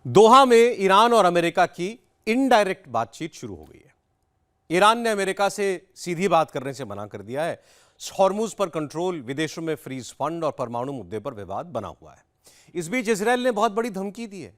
दोहा में ईरान और अमेरिका की इनडायरेक्ट बातचीत शुरू हो गई है। ईरान ने अमेरिका से सीधी बात करने से मना कर दिया है। हॉर्मुज पर कंट्रोल, विदेशों में फ्रीज फंड और परमाणु मुद्दे पर विवाद बना हुआ है। इस बीच इजरायल ने बहुत बड़ी धमकी दी है।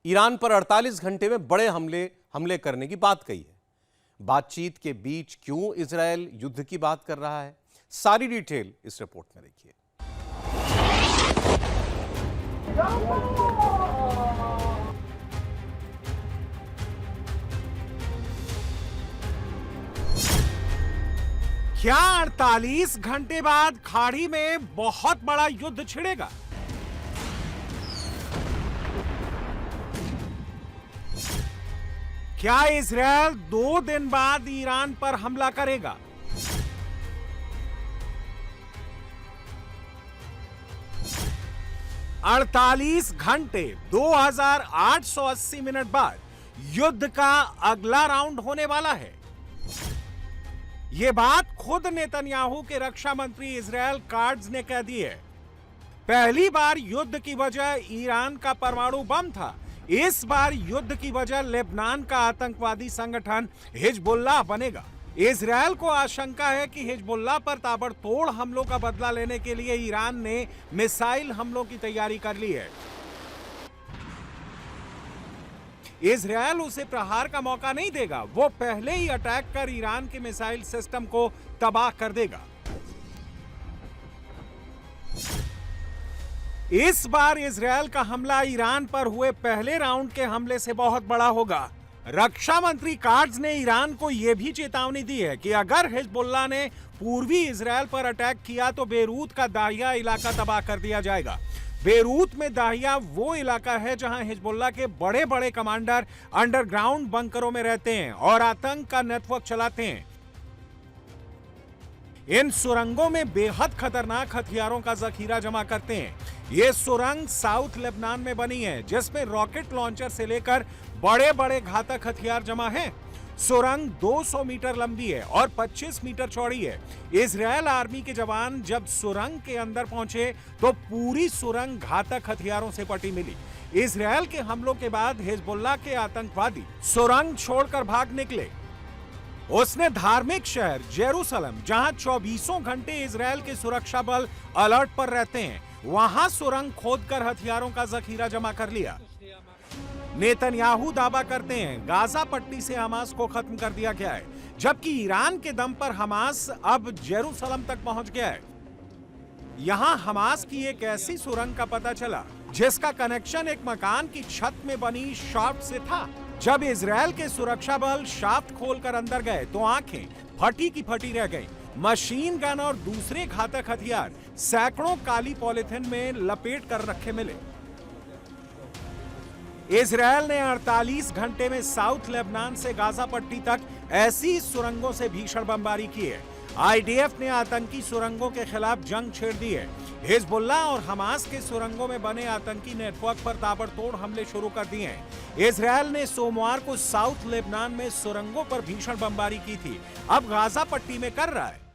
ईरान पर 48 घंटे में बड़े हमले करने की बात कही है। बातचीत के बीच क्यों इजरायल युद्ध की बात कर रहा है, सारी डिटेल इस रिपोर्ट में देखिए। क्या 48 घंटे बाद खाड़ी में बहुत बड़ा युद्ध छिड़ेगा? क्या इजरायल 2 दिन बाद ईरान पर हमला करेगा? अड़तालीस घंटे 2880 मिनट बाद युद्ध का अगला राउंड होने वाला है। यह बात खुद नेतन्याहू के रक्षा मंत्री इजरायल काट्ज ने कह दी है। पहली बार युद्ध की वजह ईरान का परमाणु बम था। इस बार युद्ध की वजह लेबनान का आतंकवादी संगठन हिजबुल्लाह बनेगा। इजरायल को आशंका है कि हिजबुल्लाह पर ताबड़तोड़ हमलों का बदला लेने के लिए ईरान ने मिसाइल हमलों की तैयारी कर ली है। इजरायल उसे प्रहार का मौका नहीं देगा, वो पहले ही अटैक कर ईरान के मिसाइल सिस्टम को तबाह कर देगा। इस बार इजरायल का हमला ईरान पर हुए पहले राउंड के हमले से बहुत बड़ा होगा। रक्षा मंत्री काट्ज ने ईरान को यह भी चेतावनी दी है कि अगर हिजबुल्लाह ने पूर्वी इजरायल पर अटैक किया तो बेरूत का दाहिया इलाका तबाह कर दिया जाएगा। बेरूत में दाहिया वो इलाका है जहां हिजबुल्लाह के बड़े बड़े कमांडर अंडरग्राउंड बंकरों में रहते हैं और आतंक का नेटवर्क चलाते हैं। इन सुरंगों में बेहद खतरनाक हथियारों का जखीरा जमा करते हैं। ये सुरंग साउथ लेबनान में बनी है, जिसमें रॉकेट लॉन्चर से लेकर बड़े बड़े घातक हथियार जमा हैं। सुरंग 200 मीटर लंबी है और 25 मीटर चौड़ी है। इजरायल आर्मी के जवान जब सुरंग के अंदर पहुंचे तो पूरी सुरंग घातक हथियारों से पटी मिली। इजरायल के हमलों के बाद हिजबुल्लाह के आतंकवादी सुरंग छोड़कर भाग निकले। उसने धार्मिक शहर जेरूसलम, जहां 24 घंटे इजरायल के सुरक्षा बल अलर्ट पर रहते हैं, वहां सुरंग खोदकर हथियारों का जखीरा जमा कर लिया। नेतन्याहू दावा करते हैं गाजा पट्टी से हमास को खत्म कर दिया गया है, जबकि ईरान के दम पर हमास अब जेरूसलम तक पहुंच गया है। यहां हमास की एक ऐसी सुरंग का पता चला जिसका कनेक्शन एक मकान की छत में बनी शाफ्ट से था। जब इजरायल के सुरक्षा बल शाफ्ट खोलकर अंदर गए तो आंखें फटी की फटी रह गईं। मशीन गन और दूसरे घातक हथियार सैकड़ों काली पॉलिथीन में लपेट कर रखे मिले। इजरायल ने 48 घंटे में साउथ लेबनान से गाजा पट्टी तक ऐसी सुरंगों से भीषण बमबारी की है। आईडीएफ ने आतंकी सुरंगों के खिलाफ जंग छेड़ दी है। हिजबुल्लाह और हमास के सुरंगों में बने आतंकी नेटवर्क पर ताबड़तोड़ हमले शुरू कर दिए हैं। इजरायल ने सोमवार को साउथ लेबनान में सुरंगों पर भीषण बमबारी की थी, अब गाजा पट्टी में कर रहा है।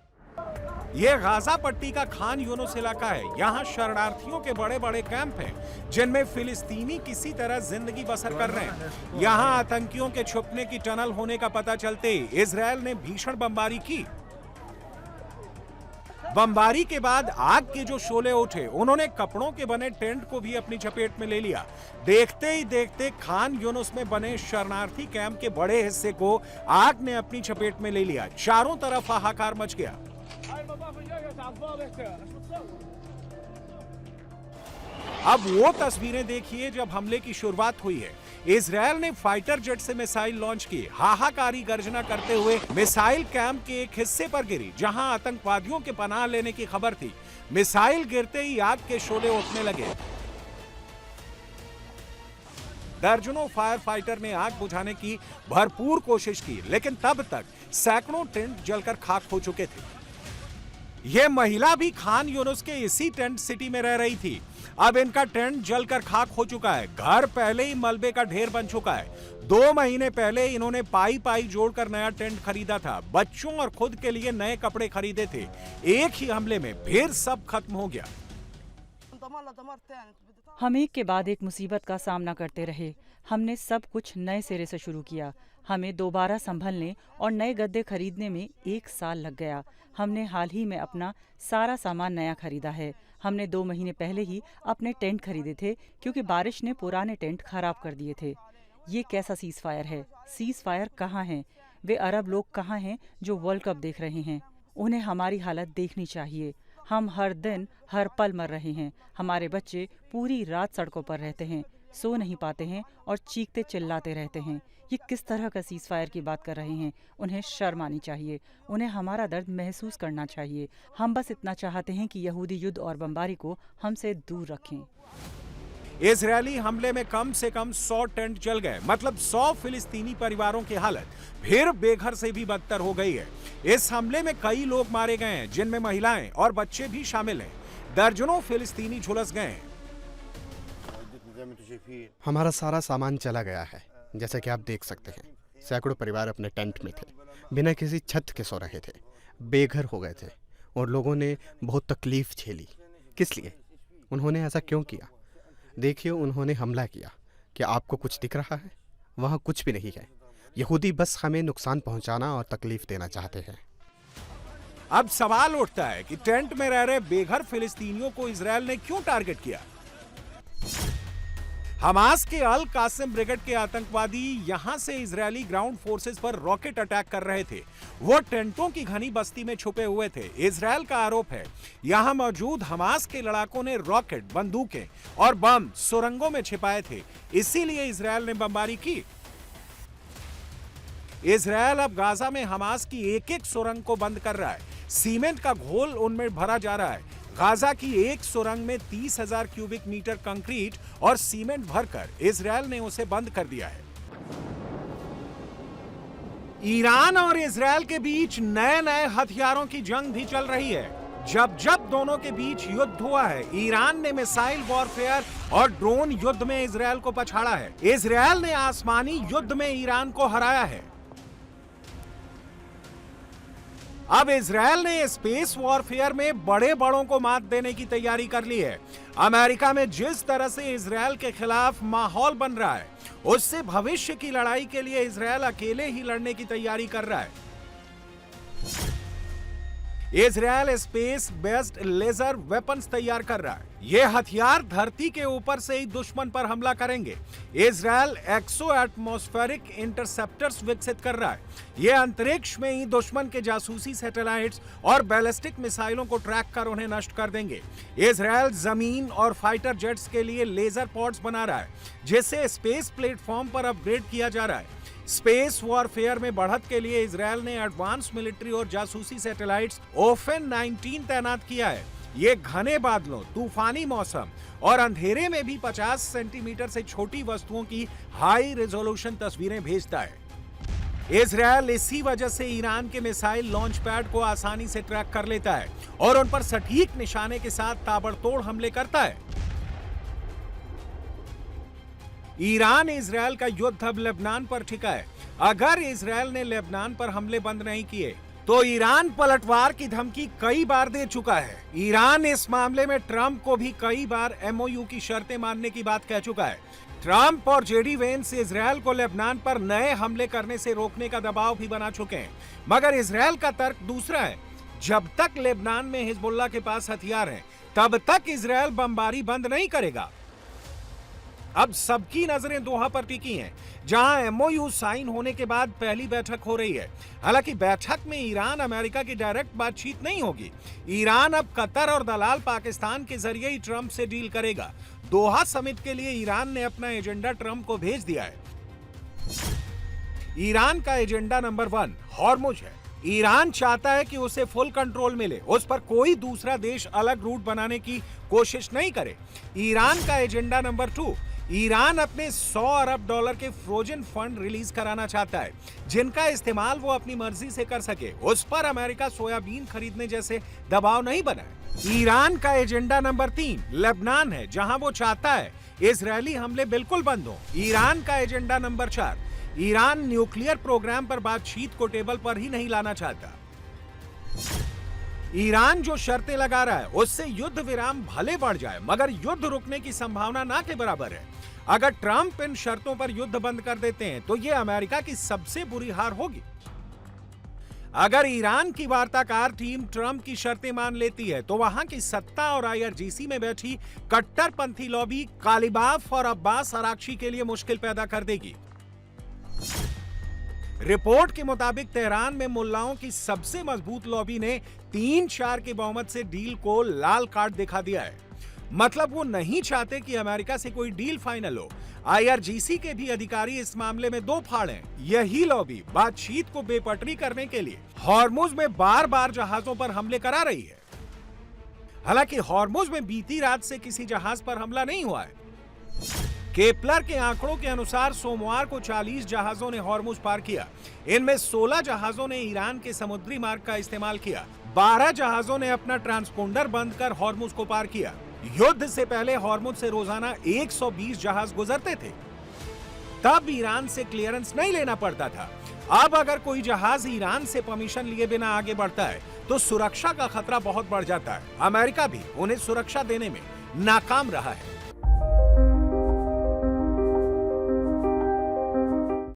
यह गाजा पट्टी का खान यूनुस इलाका है। यहाँ शरणार्थियों के बड़े बड़े कैंप हैं, जिनमें फिलिस्तीनी किसी तरह जिंदगी बसर कर रहे हैं। यहाँ आतंकियों के छुपने की टनल होने का पता चलते ही इजरायल ने भीषण बमबारी की। बमबारी के बाद आग के जो शोले उठे, उन्होंने कपड़ों के बने टेंट को भी अपनी चपेट में ले लिया। देखते ही देखते खान यूनुस में बने शरणार्थी कैंप के बड़े हिस्से को आग ने अपनी चपेट में ले लिया। चारों तरफ हाहाकार मच गया। अब वो तस्वीरें देखिए जब हमले की शुरुआत हुई है। इजरायल ने फाइटर जेट से मिसाइल लॉन्च की। हाहाकारी गर्जना करते हुए मिसाइल कैंप के एक हिस्से पर गिरी, जहां आतंकवादियों के पनाह लेने की खबर थी। मिसाइल गिरते ही आग के शोले उठने लगे। दर्जनों फायर फाइटर ने आग बुझाने की भरपूर कोशिश की, लेकिन तब तक सैकड़ों टेंट जलकर खाक हो चुके थे। यह महिला भी खान यूनुस के इसी टेंट सिटी में रह रही थी। अब इनका टेंट जलकर खाक हो चुका है। घर पहले ही मलबे का ढेर बन चुका है। 2 महीने पहले इन्होंने पाई पाई जोड़कर नया टेंट खरीदा था। बच्चों और खुद के लिए नए कपड़े खरीदे थे। एक ही हमले में फिर सब खत्म हो गया। हम एक के बाद एक मुसीबत का सामना करते रहे। हमने सब कुछ नए सिरे से शुरू किया। हमें दोबारा संभलने और नए गद्दे खरीदने में 1 साल लग गया। हमने हाल ही में अपना सारा सामान नया खरीदा है। हमने 2 महीने पहले ही अपने टेंट खरीदे थे क्योंकि बारिश ने पुराने टेंट खराब कर दिए थे। ये कैसा सीज फायर है? सीज फायर कहाँ हैं? वे अरब लोग कहाँ हैं जो वर्ल्ड कप देख रहे हैं? उन्हें हमारी हालत देखनी चाहिए। हम हर दिन हर पल मर रहे हैं। हमारे बच्चे पूरी रात सड़कों पर रहते हैं, सो नहीं पाते हैं और चीखते चिल्लाते रहते हैं। ये किस तरह का सीज फायर की बात कर रहे हैं? उन्हें शर्म आनी चाहिए। उन्हें हमारा दर्द महसूस करना चाहिए। हम बस इतना चाहते हैं कि यहूदी युद्ध और बमबारी को हमसे दूर रखें। इजरायली हमले में कम से कम 100 टेंट जल गए, मतलब 100 फिलिस्तीनी परिवारों की हालत फिर बेघर से भी बदतर हो गई है। इस हमले में कई लोग मारे गए हैं, जिनमें महिलाएं और बच्चे भी शामिल हैं। दर्जनों फिलिस्तीनी झुलस गए हैं। हमारा सारा सामान चला गया है, जैसे कि आप देख सकते हैं। सैकड़ों परिवार अपने टेंट में थे, बिना किसी छत के सो रहे थे, बेघर हो गए थे और लोगों ने बहुत तकलीफ झेली। किस लिए? उन्होंने ऐसा क्यों किया? देखिए, उन्होंने हमला किया। क्या आपको कुछ दिख रहा है? वहाँ कुछ भी नहीं है। यहूदी बस हमें नुकसान पहुंचाना और तकलीफ देना चाहते हैं। अब सवाल उठता है कि टेंट में रह रहे बेघर फिलिस्तीनियों को इजरायल ने क्यों टारगेट किया? हमास के अल कासिम ब्रिगेड के आतंकवादी यहां से इजरायली ग्राउंड फोर्सेस पर रॉकेट अटैक कर रहे थे। वो टेंटों की घनी बस्ती में छुपे हुए थे। इजरायल का आरोप है यहां मौजूद हमास के लड़ाकों ने रॉकेट, बंदूकें और बम सुरंगों में छिपाए थे, इसीलिए इजरायल ने बमबारी की। इजरायल अब गाजा में हमास की एक-एक सुरंग को बंद कर रहा है। सीमेंट का घोल उनमें भरा जा रहा है। गाजा की एक सुरंग में 30,000 क्यूबिक मीटर कंक्रीट और सीमेंट भरकर इजरायल ने उसे बंद कर दिया है। ईरान और इजरायल के बीच नए नए हथियारों की जंग भी चल रही है। जब जब दोनों के बीच युद्ध हुआ है, ईरान ने मिसाइल वॉरफेयर और ड्रोन युद्ध में इजरायल को पछाड़ा है। इजरायल ने आसमानी युद्ध में ईरान को हराया है। अब इजरायल ने स्पेस वॉरफेयर में बड़े बड़ों को मात देने की तैयारी कर ली है। अमेरिका में जिस तरह से इजरायल के खिलाफ माहौल बन रहा है, उससे भविष्य की लड़ाई के लिए इजरायल अकेले ही लड़ने की तैयारी कर रहा है। Israel space based laser weapons तैयार कर रहा है। ये हथियार धरती के ऊपर से ही दुश्मन पर हमला करेंगे। इजरायल एक्सो एटमॉस्फेरिक इंटरसेप्टर्स विकसित कर रहा है। ये अंतरिक्ष में ही दुश्मन के जासूसी सैटेलाइट्स और बैलिस्टिक मिसाइलों को ट्रैक कर उन्हें नष्ट कर देंगे। इजरायल जमीन और फाइटर जेट्स के लिए लेजर पॉड्स बना रहा है, जिसे स्पेस प्लेटफॉर्म पर अपग्रेड किया जा रहा है। स्पेस वॉरफेयर में बढ़त के लिए इजरायल ने एडवांस मिलिट्री और जासूसी सैटेलाइट्स ओफेन 19 तैनात किया है। ये घने बादलों, तूफानी मौसम और अंधेरे में भी 50 सेंटीमीटर से छोटी वस्तुओं की हाई रेजोल्यूशन तस्वीरें भेजता है। इजरायल इसी वजह से ईरान के मिसाइल लॉन्च पैड को आसानी से ट्रैक कर लेता है और उन पर सटीक निशाने के साथ ताबड़तोड़ हमले करता है। ईरान इजरायल का युद्ध अब लेबनान पर टिका है। अगर इजरायल ने लेबनान पर हमले बंद नहीं किए तो ईरान पलटवार की धमकी कई बार दे चुका है। ईरान इस मामले में ट्रंप को भी कई बार एमओयू की शर्तें मानने की बात कह चुका है। ट्रंप और जेडी वेंस इजरायल को लेबनान पर नए हमले करने से रोकने का दबाव भी बना चुके हैं, मगर इजरायल का तर्क दूसरा है। जब तक लेबनान में हिजबुल्लाह के पास हथियार हैं, तब तक इजरायल बमबारी बंद नहीं करेगा। अब सबकी नजरें दोहा पर टिकी हैं, जहां एमओयू साइन होने के बाद पहली बैठक हो रही है। हालांकि बैठक में ईरान अमेरिका की डायरेक्ट बातचीत नहीं होगी। ईरान अब कतर और दलाल पाकिस्तान के जरिए ही ट्रंप से डील करेगा। दोहा समिट के लिए ईरान ने अपना एजेंडा ट्रंप को भेज दिया है। ईरान का एजेंडा नंबर 1 हॉर्मुज है। ईरान चाहता है कि उसे फुल कंट्रोल मिले, उस पर कोई दूसरा देश अलग रूट बनाने की कोशिश नहीं करे। ईरान का एजेंडा नंबर 2, ईरान अपने $100 अरब के फ्रोजन फंड रिलीज कराना चाहता है, जिनका इस्तेमाल वो अपनी मर्जी से कर सके। उस पर अमेरिका सोयाबीन खरीदने जैसे दबाव नहीं बनाए। ईरान का एजेंडा नंबर 3 लेबनान है, जहां वो चाहता है इजरायली हमले बिल्कुल बंद हो। ईरान का agenda number 4, Iran nuclear programme पर बातचीत को टेबल पर ही नहीं लाना चाहता। ईरान जो शर्तें लगा रहा है उससे युद्ध विराम भले बढ़ जाए मगर युद्ध रुकने की संभावना ना के बराबर है। अगर ट्रंप इन शर्तों पर युद्ध बंद कर देते हैं तो यह अमेरिका की सबसे बुरी हार होगी। अगर ईरान की वार्ताकार टीम ट्रंप की शर्तें मान लेती है तो वहां की सत्ता और IRGC में बैठी कट्टरपंथी लॉबी कालिबाफ और अब्बास अराक्ची के लिए मुश्किल पैदा कर देगी। रिपोर्ट के मुताबिक तेहरान में मुल्लाओं की सबसे मजबूत लॉबी ने 3-4 के बहुमत से डील को लाल कार्ड दिखा दिया है। मतलब वो नहीं चाहते कि अमेरिका से कोई डील फाइनल हो। IRGC के भी अधिकारी इस मामले में दो फाड़ हैं। यही लॉबी बातचीत को बेपटरी करने के लिए हॉर्मुज में बार-बार जहाजों पर हमले करा रही है। हालांकि हॉर्मुज में बीती रात से किसी जहाज पर हमला नहीं हुआ है। केपलर के आंकड़ों के अनुसार सोमवार को 40 जहाजों ने हॉर्मुज पार किया। इनमें 16 जहाजों ने ईरान के समुद्री मार्ग का इस्तेमाल किया। 12 जहाजों ने अपना ट्रांसपोंडर बंद कर हॉर्मुज को पार किया। युद्ध से पहले हॉर्मुज से रोजाना 120 जहाज गुजरते थे। तब ईरान से क्लियरेंस नहीं लेना पड़ता था। अब अगर कोई जहाज ईरान से परमिशन लिए बिना आगे बढ़ता है तो सुरक्षा का खतरा बहुत बढ़ जाता है। अमेरिका भी उन्हें सुरक्षा देने में नाकाम रहा है।